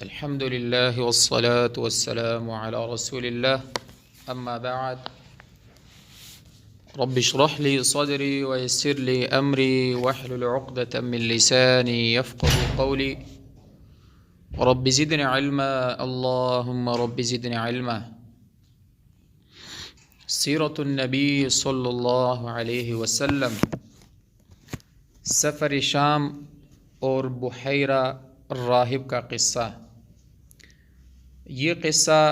الحمد لله والصلاة والسلام على رسول الله أما بعد رب اشرح لي صدري ويسر لي أمري واحلل عقدة من لساني يفقه قولي رب زدني علما اللهم رب زدني علما سیرۃ النبی صلی اللہ علیہ وسلم، سفر شام اور بحیرہ راہب کا قصہ۔ یہ قصہ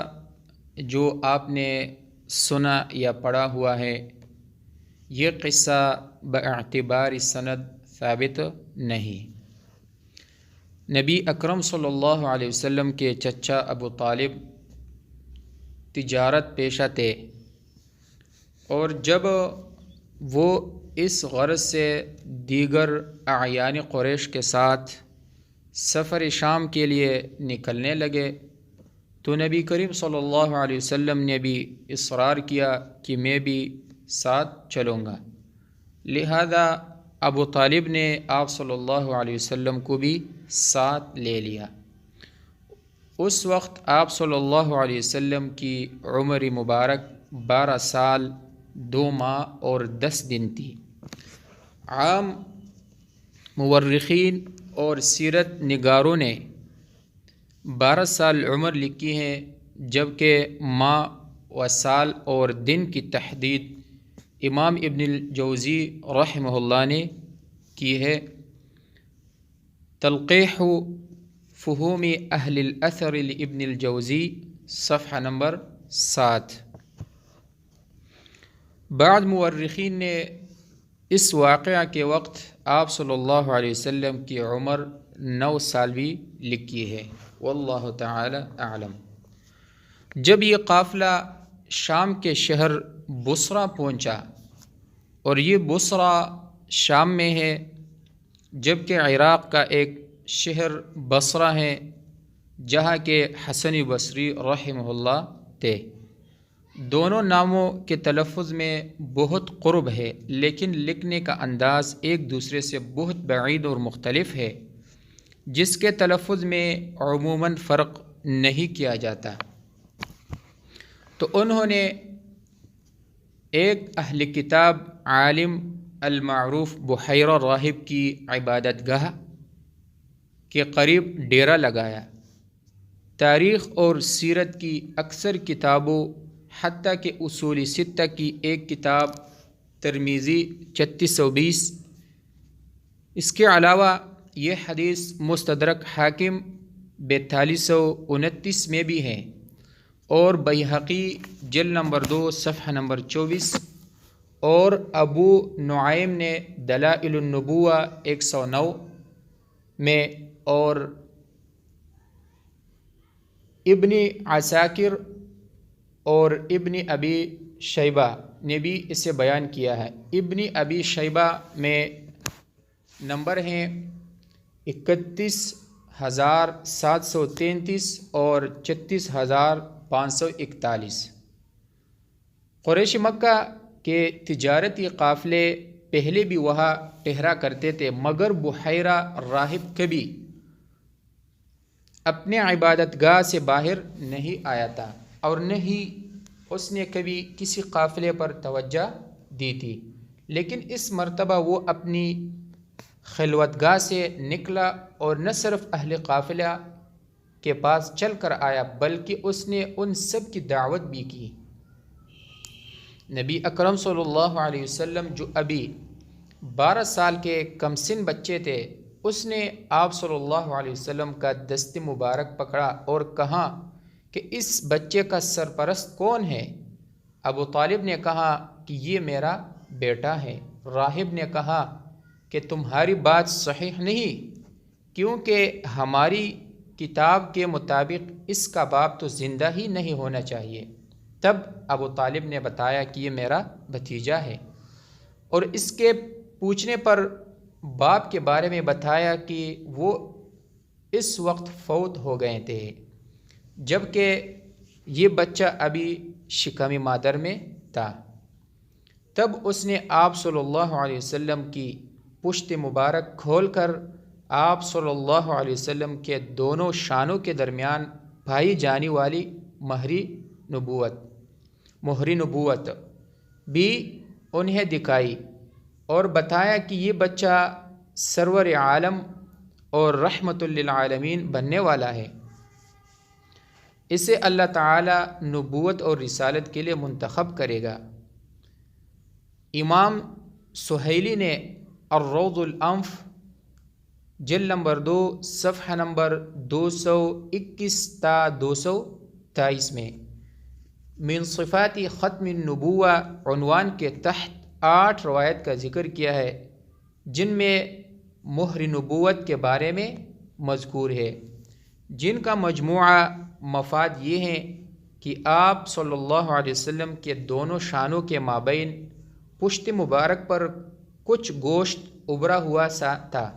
جو آپ نے سنا یا پڑھا ہوا ہے، یہ قصہ باعتبار سند ثابت نہیں۔ نبی اکرم صلی اللہ علیہ وسلم کے چچا ابو طالب تجارت پیشہ تھے، اور جب وہ اس غرض سے دیگر اعیان قریش کے ساتھ سفر شام کے لیے نکلنے لگے تو نبی کریم صلی اللہ علیہ وسلم نے بھی اصرار کیا کہ میں بھی ساتھ چلوں گا، لہذا ابو طالب نے آپ صلی اللہ علیہ وسلم کو بھی ساتھ لے لیا۔ اس وقت آپ صلی اللہ علیہ وسلم کی عمر مبارک 12 سال 2 ماہ اور 10 دن تھی۔ عام مورخین اور سیرت نگاروں نے 12 سال عمر لکھی ہے، جبکہ ماہ و سال اور دن کی تحدید امام ابن الجوزی رحمہ اللہ نے کی ہے۔ تلقیح فہوم اہل الاثر لابن الجوزی صفحہ نمبر 7۔ بعض مورخین نے اس واقعہ کے وقت آپ صلی اللہ علیہ وسلم کی عمر 9 سال بھی لکھی ہے، واللہ تعالی اعلم۔ جب یہ قافلہ شام کے شہر بصرہ پہنچا، اور یہ بصرہ شام میں ہے، جبکہ عراق کا ایک شہر بصرہ ہے جہاں کے حسن بصری رحمہ اللہ تھے۔ دونوں ناموں کے تلفظ میں بہت قرب ہے، لیکن لکھنے کا انداز ایک دوسرے سے بہت بعید اور مختلف ہے، جس کے تلفظ میں عموماً فرق نہیں کیا جاتا۔ تو انہوں نے ایک اہل کتاب عالم المعروف بحیرہ راہب کی عبادت گاہ کے قریب ڈیرا لگایا۔ تاریخ اور سیرت کی اکثر کتابوں، حتیٰ کہ اصول ستہ کی ایک کتاب ترمذی 3620، اس کے علاوہ یہ حدیث مستدرک حاکم 4229 میں بھی ہے، اور بیہقی جلد نمبر 2 صفحہ نمبر 24، اور ابو نعیم نے دلائل النبوہ 109 میں، اور ابن عساکر اور ابن ابی شیبہ نے بھی اسے بیان کیا ہے۔ ابن ابی شیبہ میں نمبر ہیں 31733 اور 36541۔ قریش مکہ کے تجارتی قافلے پہلے بھی وہاں ٹھہرا کرتے تھے، مگر بحیرہ راہب کبھی اپنے عبادت گاہ سے باہر نہیں آیا تھا، اور نہ ہی اس نے کبھی کسی قافلے پر توجہ دی تھی، لیکن اس مرتبہ وہ اپنی خلوت گاہ سے نکلا، اور نہ صرف اہل قافلہ کے پاس چل کر آیا بلکہ اس نے ان سب کی دعوت بھی کی۔ نبی اکرم صلی اللہ علیہ وسلم جو ابھی 12 سال کے کم سن بچے تھے، اس نے آپ صلی اللہ علیہ وسلم کا دست مبارک پکڑا اور کہا کہ اس بچے کا سرپرست کون ہے؟ ابو طالب نے کہا کہ یہ میرا بیٹا ہے۔ راہب نے کہا کہ تمہاری بات صحیح نہیں، کیونکہ ہماری کتاب کے مطابق اس کا باپ تو زندہ ہی نہیں ہونا چاہیے۔ تب ابو طالب نے بتایا کہ یہ میرا بھتیجا ہے، اور اس کے پوچھنے پر باپ کے بارے میں بتایا کہ وہ اس وقت فوت ہو گئے تھے، جبکہ یہ بچہ ابھی شکم مادر میں تھا۔ تب اس نے آپ صلی اللہ علیہ وسلم کی پشت مبارک کھول کر آپ صلی اللہ علیہ وسلم کے دونوں شانوں کے درمیان پائی جانے والی مہری نبوت بھی انہیں دکھائی اور بتایا کہ یہ بچہ سرور عالم اور رحمت للعالمین بننے والا ہے، اسے اللہ تعالی نبوت اور رسالت کے لیے منتخب کرے گا۔ امام سہیلی نے الروض الانف جلد نمبر 2 صفحہ نمبر 221 تا 223 میں من صفات ختم النبوہ عنوان کے تحت 8 روایت کا ذکر کیا ہے، جن میں مہر نبوت کے بارے میں مذکور ہے، جن کا مجموعہ مفاد یہ ہیں کہ آپ صلی اللہ علیہ وسلم کے دونوں شانوں کے مابین پشت مبارک پر کچھ گوشت ابھرا ہوا سا تھا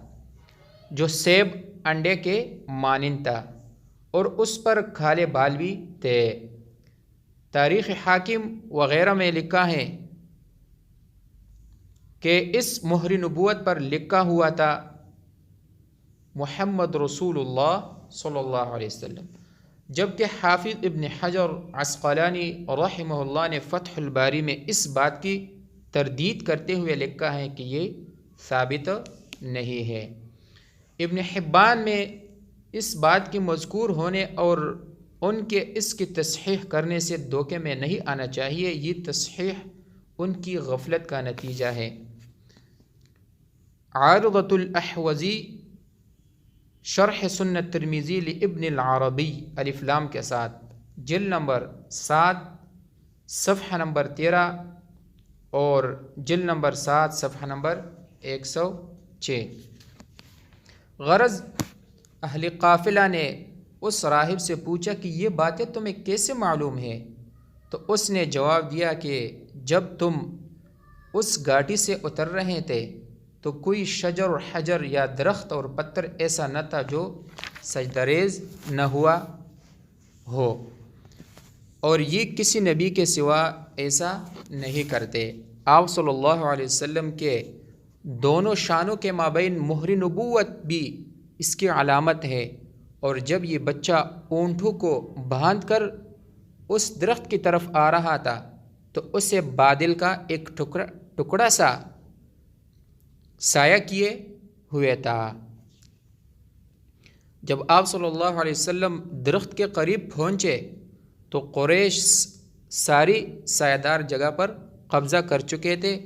جو سیب انڈے کے مانند تھا، اور اس پر کالے بال بھی تھے۔ تاریخ حاکم وغیرہ میں لکھا ہے کہ اس مہر نبوت پر لکھا ہوا تھا محمد رسول اللہ صلی اللہ علیہ وسلم، جبکہ حافظ ابن حجر عسقلانی رحمہ اللہ نے فتح الباری میں اس بات کی تردید کرتے ہوئے لکھا ہے کہ یہ ثابت نہیں ہے۔ ابن حبان میں اس بات کے مذکور ہونے اور ان کے اس کی تصحیح کرنے سے دھوکے میں نہیں آنا چاہیے، یہ تصحیح ان کی غفلت کا نتیجہ ہے۔ عارضۃ الاحوزی شرح سنت ترمذی لابن العربی الف لام کے ساتھ جلد نمبر 7 صفحہ نمبر 13 اور جلد نمبر 7 صفحہ نمبر 106۔ غرض اہل قافلہ نے اس راہب سے پوچھا کہ یہ باتیں تمہیں کیسے معلوم ہیں؟ تو اس نے جواب دیا کہ جب تم اس گاڑی سے اتر رہے تھے تو کوئی شجر اور حجر یا درخت اور پتھر ایسا نہ تھا جو سجدریز نہ ہوا ہو، اور یہ کسی نبی کے سوا ایسا نہیں کرتے۔ آپ صلی اللہ علیہ وسلم کے دونوں شانوں کے مابین مہر نبوت بھی اس کی علامت ہے، اور جب یہ بچہ اونٹوں کو باندھ کر اس درخت کی طرف آ رہا تھا تو اسے بادل کا ایک ٹکڑا سا سایہ کیے ہوئے تھا۔ جب آپ صلی اللہ علیہ وسلم درخت کے قریب پہنچے تو قریش ساری سایہ دار جگہ پر قبضہ کر چکے تھے۔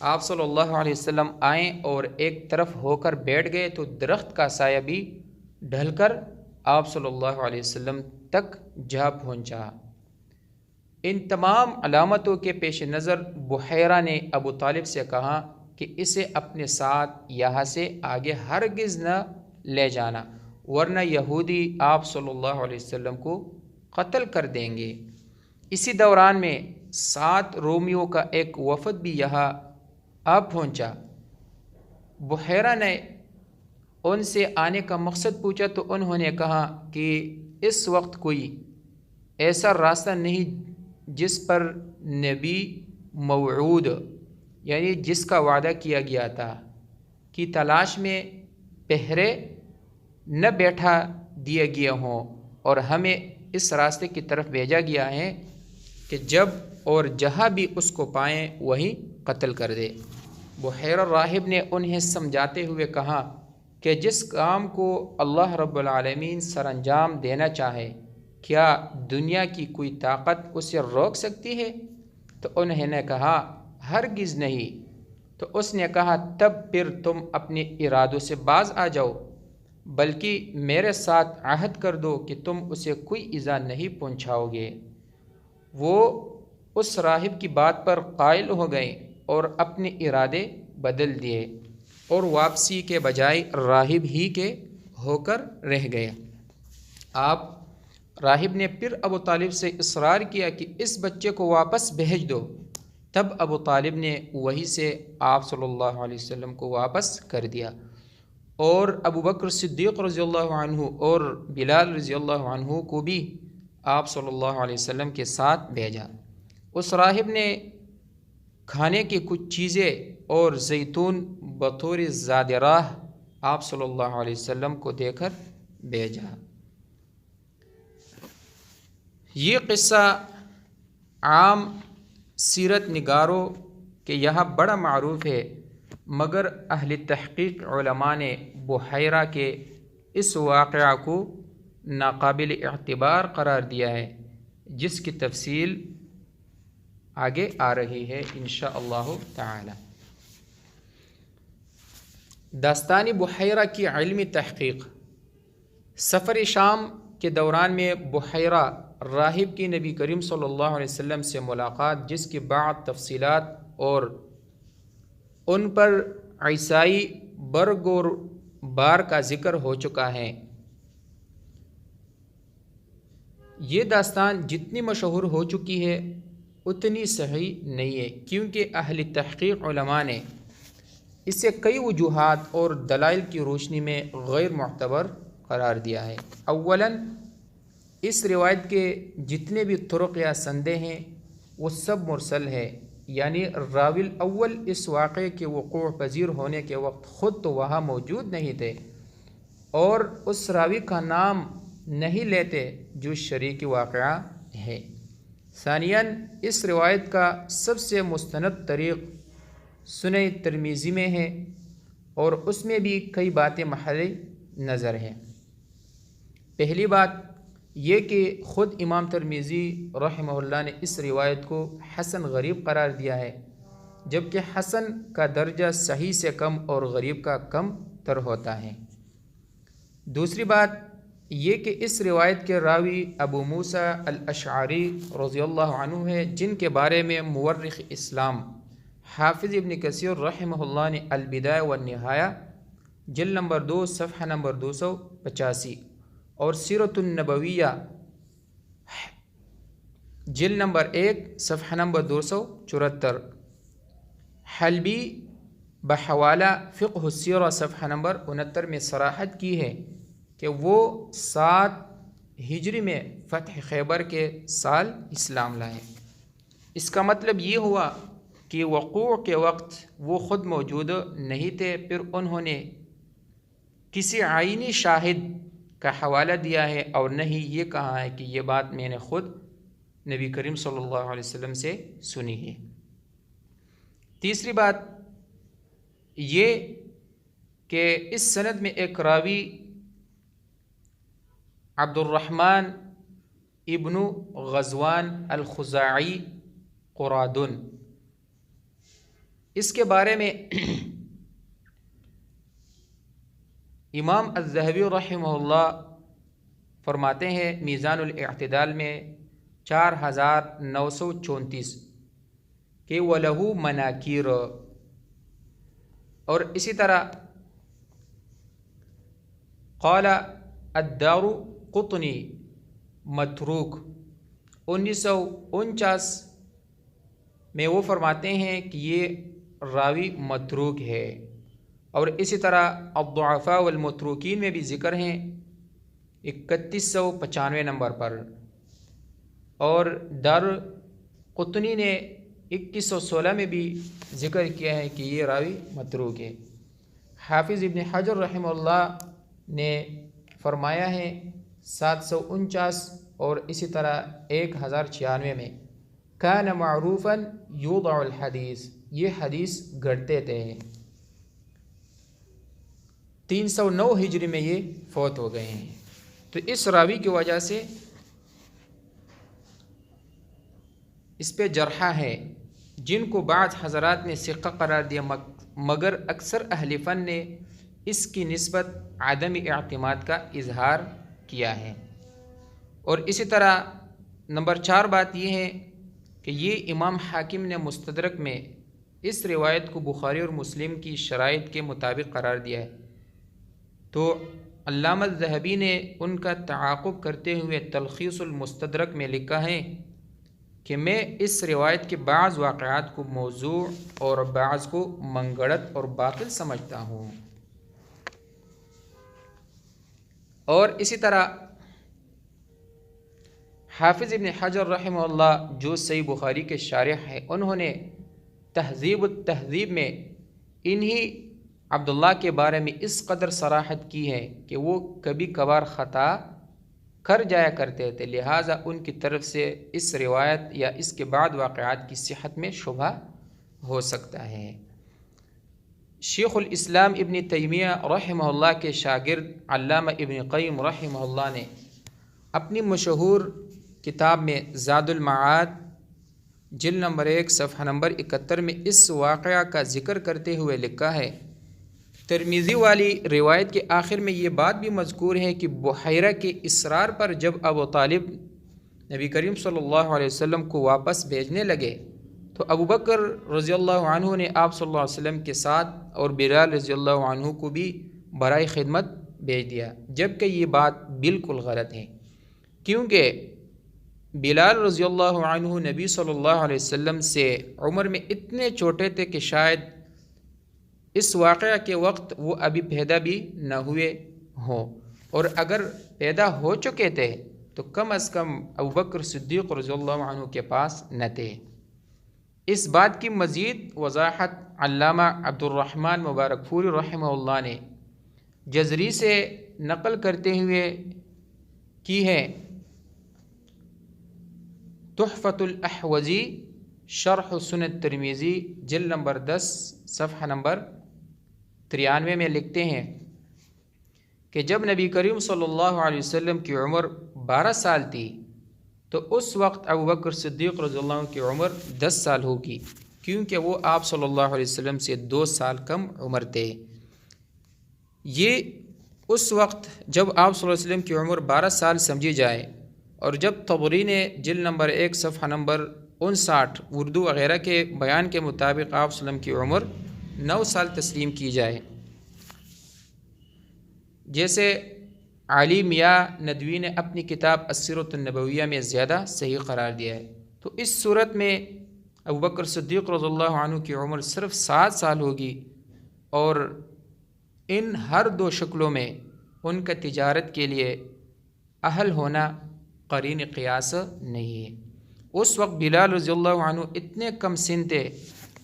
آپ صلی اللہ علیہ وسلم آئیں اور ایک طرف ہو کر بیٹھ گئے تو درخت کا سایہ بھی ڈھل کر آپ صلی اللہ علیہ وسلم تک جا پہنچا۔ ان تمام علامتوں کے پیش نظر بحیرہ نے ابو طالب سے کہا کہ اسے اپنے ساتھ یہاں سے آگے ہرگز نہ لے جانا، ورنہ یہودی آپ صلی اللہ علیہ وسلم کو قتل کر دیں گے۔ اسی دوران میں 7 رومیوں کا ایک وفد بھی یہاں آ پہنچا۔ بحیرہ نے ان سے آنے کا مقصد پوچھا تو انہوں نے کہا کہ اس وقت کوئی ایسا راستہ نہیں جس پر نبی موعود یعنی جس کا وعدہ کیا گیا تھا کی تلاش میں پہرے نہ بیٹھا دیے گئے ہوں، اور ہمیں اس راستے کی طرف بھیجا گیا ہے کہ جب اور جہاں بھی اس کو پائیں وہیں قتل کر دے۔ بحیرہ راہب نے انہیں سمجھاتے ہوئے کہا کہ جس کام کو اللہ رب العالمین سر انجام دینا چاہے، کیا دنیا کی کوئی طاقت اسے روک سکتی ہے؟ تو انہوں نے کہا ہرگز نہیں۔ تو اس نے کہا تب پھر تم اپنے ارادوں سے باز آ جاؤ، بلکہ میرے ساتھ عہد کر دو کہ تم اسے کوئی ایذا نہیں پہنچاؤ گے۔ وہ اس راہب کی بات پر قائل ہو گئے اور اپنے ارادے بدل دیے اور واپسی کے بجائے راہب ہی کے ہو کر رہ گئے۔ آپ راہب نے پھر ابو طالب سے اصرار کیا کہ اس بچے کو واپس بھیج دو۔ تب ابو طالب نے وہیں سے آپ صلی اللہ علیہ وسلم کو واپس کر دیا، اور ابو بکر صدیق رضی اللہ عنہ اور بلال رضی اللہ عنہ کو بھی آپ صلی اللہ علیہ وسلم کے ساتھ بھیجا۔ اس راہب نے کھانے کی کچھ چیزیں اور زیتون بطور زاد راہ آپ صلی اللہ علیہ وسلم کو دے کر بھیجا۔ یہ قصہ عام سیرت نگاروں کے یہاں بڑا معروف ہے، مگر اہل تحقیق علماء نے بحیرہ کے اس واقعہ کو ناقابل اعتبار قرار دیا ہے، جس کی تفصیل آگے آ رہی ہے انشاءاللہ تعالی۔ داستان بحیرہ کی علمی تحقیق۔ سفر شام کے دوران میں بحیرہ راہب کی نبی کریم صلی اللہ علیہ وسلم سے ملاقات، جس کی بعد تفصیلات اور ان پر عیسائی برگ اور بار کا ذکر ہو چکا ہے۔ یہ داستان جتنی مشہور ہو چکی ہے اتنی صحیح نہیں ہے، کیونکہ اہل تحقیق علماء نے اسے کئی وجوہات اور دلائل کی روشنی میں غیر معتبر قرار دیا ہے۔ اولاً اس روایت کے جتنے بھی طرق یا سندیں ہیں وہ سب مرسل ہے، یعنی راوی اول اس واقعے کے وقوع پذیر ہونے کے وقت خود تو وہاں موجود نہیں تھے اور اس راوی کا نام نہیں لیتے جو شریک واقعہ ہے۔ ثانیاً اس روایت کا سب سے مستند طریق سنن ترمذی میں ہے اور اس میں بھی کئی باتیں محل نظر ہیں۔ پہلی بات یہ کہ خود امام ترمذی رحمہ اللہ نے اس روایت کو حسن غریب قرار دیا ہے، جبکہ حسن کا درجہ صحیح سے کم اور غریب کا کم تر ہوتا ہے۔ دوسری بات یہ کہ اس روایت کے راوی ابو موسیٰ الاشعری رضی اللہ عنہ ہے، جن کے بارے میں مورخ اسلام حافظ ابن کثیر رحمہ اللہ نے البدایہ والنہایہ جلد نمبر 2 صفحہ نمبر 285 اور سیرۃ النبویہ جلد نمبر 1 صفحہ نمبر 274، حلبی بحوالہ فقہ السیرہ صفحہ نمبر 69 میں صراحت کی ہے کہ وہ 7 ہجری میں فتح خیبر کے سال اسلام لائے۔ اس کا مطلب یہ ہوا کہ وقوع کے وقت وہ خود موجود نہیں تھے، پھر انہوں نے کسی عینی شاہد کا حوالہ دیا ہے اور نہیں یہ کہا ہے کہ یہ بات میں نے خود نبی کریم صلی اللہ علیہ وسلم سے سنی ہے۔ تیسری بات یہ کہ اس سند میں ایک راوی عبد الرحمن ابن غزوان الخزاعی قرادن، اس کے بارے میں امام الذہبی رحمہ اللہ فرماتے ہیں میزان الاعتدال میں 4934 کہ وَلَهُ مَنَاكِيرُ، اور اسی طرح قال الدار قطنی متروک 1949 میں وہ فرماتے ہیں کہ یہ راوی متروک ہے، اور اسی طرح الضعفاء والمتروکین میں بھی ذکر ہیں 3195 نمبر پر، اور دار قطنی نے 2116 میں بھی ذکر کیا ہے کہ یہ راوی متروک ہے۔ حافظ ابن حجر رحمہ اللہ نے فرمایا ہے 749 اور اسی طرح 1096 میں کان معروفا یوضع الحدیث، یہ حدیث گھڑتے تھے۔ 309 ہجری میں یہ فوت ہو گئے ہیں۔ تو اس راوی کی وجہ سے اس پہ جرحہ ہے، جن کو بعض حضرات نے ثقہ قرار دیا، مگر اکثر اہل فن نے اس کی نسبت عدم اعتماد کا اظہار کیا ہے۔ اور اسی طرح نمبر 4 بات یہ ہے کہ یہ امام حاکم نے مستدرک میں اس روایت کو بخاری اور مسلم کی شرائط کے مطابق قرار دیا ہے، تو علامہ الذہبی نے ان کا تعاقب کرتے ہوئے تلخیص المستدرک میں لکھا ہے کہ میں اس روایت کے بعض واقعات کو موضوع اور بعض کو منگڑت اور باطل سمجھتا ہوں۔ اور اسی طرح حافظ ابن حجر رحمہ اللہ جو صحیح بخاری کے شارح ہیں، انہوں نے تہذیب التہذیب میں انہی عبداللہ کے بارے میں اس قدر صراحت کی ہے کہ وہ کبھی کبھار خطا کر جایا کرتے تھے، لہٰذا ان کی طرف سے اس روایت یا اس کے بعد واقعات کی صحت میں شبہ ہو سکتا ہے۔ شیخ الاسلام ابن تیمیہ رحمہ اللہ کے شاگرد علامہ ابن قیم رحمہ اللہ نے اپنی مشہور کتاب میں زاد المعاد جلد نمبر 1 صفحہ نمبر 71 میں اس واقعہ کا ذکر کرتے ہوئے لکھا ہے، ترمذی والی روایت کے آخر میں یہ بات بھی مذکور ہے کہ بحیرہ کے اصرار پر جب ابو طالب نبی کریم صلی اللہ علیہ وسلم کو واپس بھیجنے لگے تو ابو بکر رضی اللہ عنہ نے آپ صلی اللہ علیہ وسلم کے ساتھ اور بلال رضی اللہ عنہ کو بھی برائے خدمت بھیج دیا، جبکہ یہ بات بالکل غلط ہے، کیونکہ بلال رضی اللہ عنہ نبی صلی اللہ علیہ وسلم سے عمر میں اتنے چھوٹے تھے کہ شاید اس واقعہ کے وقت وہ ابھی پیدا بھی نہ ہوئے ہوں، اور اگر پیدا ہو چکے تھے تو کم از کم ابوبکر صدیق رضی اللہ عنہ کے پاس نہ تھے۔ اس بات کی مزید وضاحت علامہ عبد الرحمن مبارک پوری رحمہ اللہ نے جزری سے نقل کرتے ہوئے کی ہے، تحفۃ الاحوزی شرح سنن ترمذی جلد نمبر 10 صفحہ نمبر 93 میں لکھتے ہیں کہ جب نبی کریم صلی اللہ علیہ وسلم کی عمر 12 سال تھی تو اس وقت ابوبکر صدیق رضی اللہ عنہ کی عمر 10 سال ہوگی، کیونکہ وہ آپ صلی اللہ علیہ وسلم سے 2 سال کم عمر تھے۔ یہ اس وقت جب آپ صلی اللہ علیہ وسلم کی عمر 12 سال سمجھی جائے، اور جب طبری نے جلد نمبر 1 صفحہ نمبر 59 اردو وغیرہ کے بیان کے مطابق آپ صلی اللہ علیہ وسلم کی عمر 9 سال تسلیم کی جائے، جیسے علی میاں ندوی نے اپنی کتاب السیرۃ النبویہ میں زیادہ صحیح قرار دیا ہے، تو اس صورت میں ابوبکر صدیق رضی اللہ عنہ کی عمر صرف 7 سال ہوگی، اور ان ہر 2 شکلوں میں ان کا تجارت کے لیے اہل ہونا قرین قیاس نہیں ہے۔ اس وقت بلال رضی اللہ عنہ اتنے کم سن تھے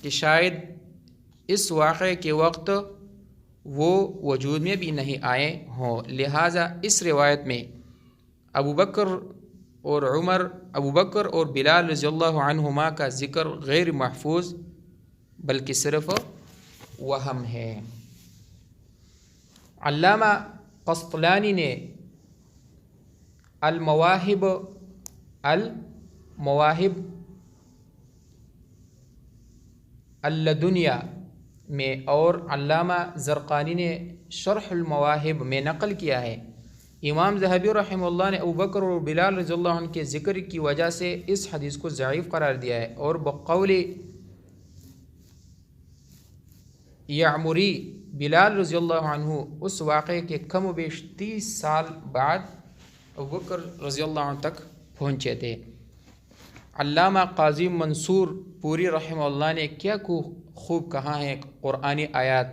کہ شاید اس واقعے کے وقت وہ وجود میں بھی نہیں آئے ہوں، لہٰذا اس روایت میں ابوبکر اور بلال رضی اللہ عنہما کا ذکر غیر محفوظ بلکہ صرف وہم ہے۔ علامہ قسطلانی نے المواہب اللدنیہ میں اور علامہ زرقانی نے شرح المواہب میں نقل کیا ہے، امام ذہبی رحمہ اللہ نے ابوبکر اور بلال رضی اللہ عنہ کے ذکر کی وجہ سے اس حدیث کو ضعیف قرار دیا ہے، اور بقول یعمری بلال رضی اللہ عنہ اس واقعے کے کم و بیش 30 سال بعد ابوبکر رضی اللہ عنہ تک پہنچے تھے۔ علامہ قاضی منصور پوری رحمہ اللہ نے کیا خوب کہا ہے قرآنی آیات،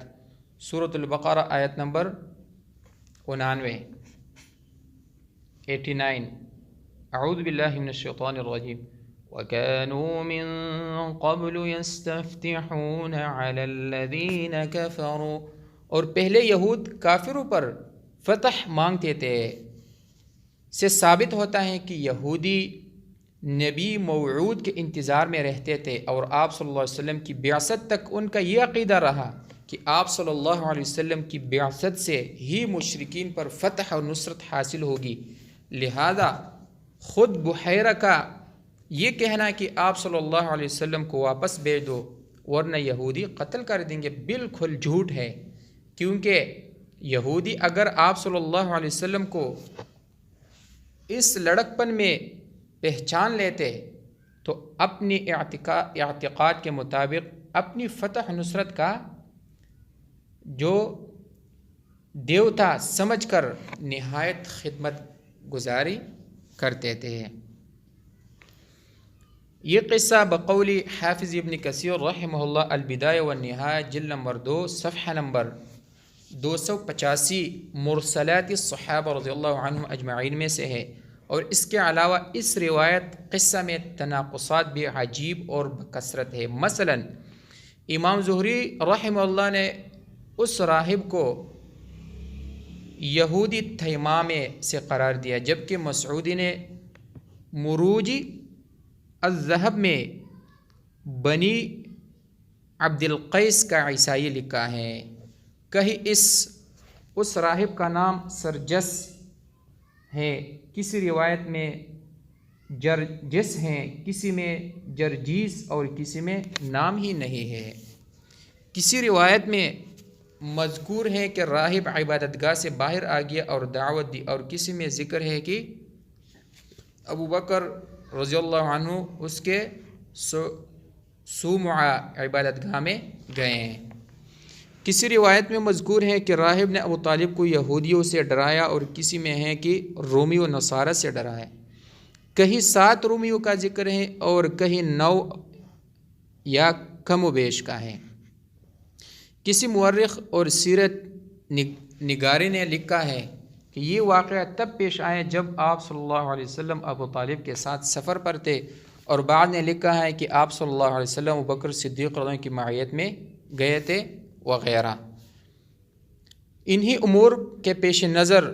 سورۃ البقرہ آیت نمبر 89 اعوذ باللہ من الشیطان الرجیم وَكَانُوا مِن قَبْلُ يَسْتَفْتِحُونَ عَلَى الَّذِينَ كَفَرُوا، اور پہلے یہود کافروں پر فتح مانگتے تھے، سے ثابت ہوتا ہے کہ یہودی نبی موعود کے انتظار میں رہتے تھے، اور آپ صلی اللہ علیہ وسلم کی بعثت تک ان کا یہ عقیدہ رہا کہ آپ صلی اللہ علیہ وسلم کی بعثت سے ہی مشرکین پر فتح اور نصرت حاصل ہوگی، لہذا خود بحیرہ کا یہ کہنا کہ آپ صلی اللہ علیہ وسلم کو واپس بھیج دو ورنہ یہودی قتل کر دیں گے بالکل جھوٹ ہے، کیونکہ یہودی اگر آپ صلی اللہ علیہ وسلم کو اس لڑکپن میں پہچان لیتے تو اپنی اعتقاد کے مطابق اپنی فتح نصرت کا جو دیوتا سمجھ کر نہایت خدمت گزاری کرتے تھے۔ یہ قصہ بقول حافظ ابن کثیر رحمہ اللہ البدایہ والنہایہ جلد نمبر 2 صفحہ نمبر 285 مرسلات الصحابہ رضی اللہ عنہم اجمعین میں سے ہے، اور اس کے علاوہ اس روایت قصہ میں تناقضات بھی عجیب اور بکثرت ہے۔ مثلا امام زہری رحمہ اللہ نے اس راہب کو یہودی تیمامے سے قرار دیا، جبکہ مسعودی نے مروج الذہب میں بنی عبد القیس کا عیسائی لکھا ہے۔ کہیں اس راہب کا نام سرجس ہے، کسی روایت میں جرجس ہے، کسی میں جرجیس اور کسی میں نام ہی نہیں ہے۔ کسی روایت میں مذکور ہے کہ راہب عبادت گاہ سے باہر آ گیا اور دعوت دی، اور کسی میں ذکر ہے کہ ابو بکر رضی اللہ عنہ اس کے صومعہ عبادت گاہ میں گئے ہیں۔ کسی روایت میں مذکور ہے کہ راہب نے ابو طالب کو یہودیوں سے ڈرایا، اور کسی میں ہے کہ رومی و نصارہ سے ڈرایا۔ کہیں 7 رومیوں کا ذکر ہے اور کہیں 9 یا کم و بیش کا ہے۔ کسی مورخ اور سیرت نگاری نے لکھا ہے کہ یہ واقعہ تب پیش آیا جب آپ صلی اللہ علیہ وسلم ابو طالب کے ساتھ سفر پر تھے، اور بعد نے لکھا ہے کہ آپ صلی اللہ علیہ وسلم ابو بکر صدیق رضی اللہ عنہ کی معیت میں گئے تھے وغیرہ۔ انہی امور کے پیش نظر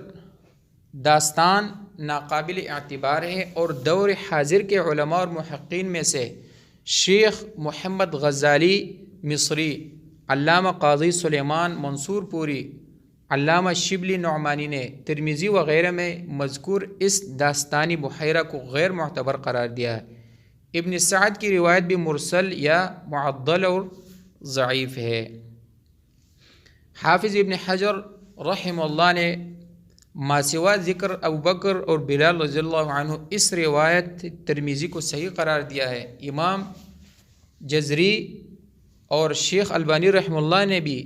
داستان ناقابل اعتبار ہے، اور دور حاضر کے علماء اور محققین میں سے شیخ محمد غزالی مصری، علامہ قاضی سلیمان منصور پوری، علامہ شبلی نعمانی نے ترمذی وغیرہ میں مذکور اس داستانی بحیرہ کو غیر معتبر قرار دیا ہے۔ ابن سعد کی روایت بھی مرسل یا معضل اور ضعیف ہے۔ حافظ ابن حجر رحمہ اللہ نے ماسوا ذکر ابو بکر اور بلال رضی اللہ عنہ اس روایت ترمذی کو صحیح قرار دیا ہے۔ امام جزری اور شیخ البانی رحمہ اللہ نے بھی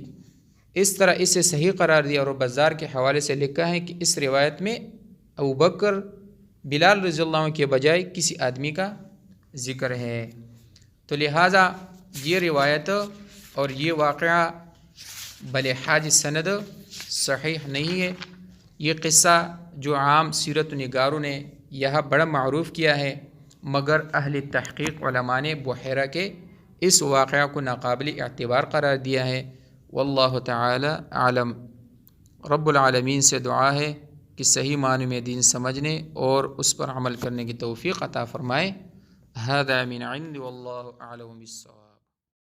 اس طرح اسے صحیح قرار دیا، اور بزار کے حوالے سے لکھا ہے کہ اس روایت میں ابو بکر بلال رضی اللہ عنہ کے بجائے کسی آدمی کا ذکر ہے۔ تو لہٰذا یہ روایت اور یہ واقعہ بلحاظ سند صحیح نہیں ہے۔ یہ قصہ جو عام سیرت نگاروں نے یہاں بڑا معروف کیا ہے، مگر اہل تحقیق علماء نے بحیرہ کے اس واقعہ کو ناقابل اعتبار قرار دیا ہے۔ واللہ تعالی اعلم۔ رب العالمین سے دعا ہے کہ صحیح معنی میں دین سمجھنے اور اس پر عمل کرنے کی توفیق عطا فرمائے۔ ھذا من عند واللہ اعلم بالصواب۔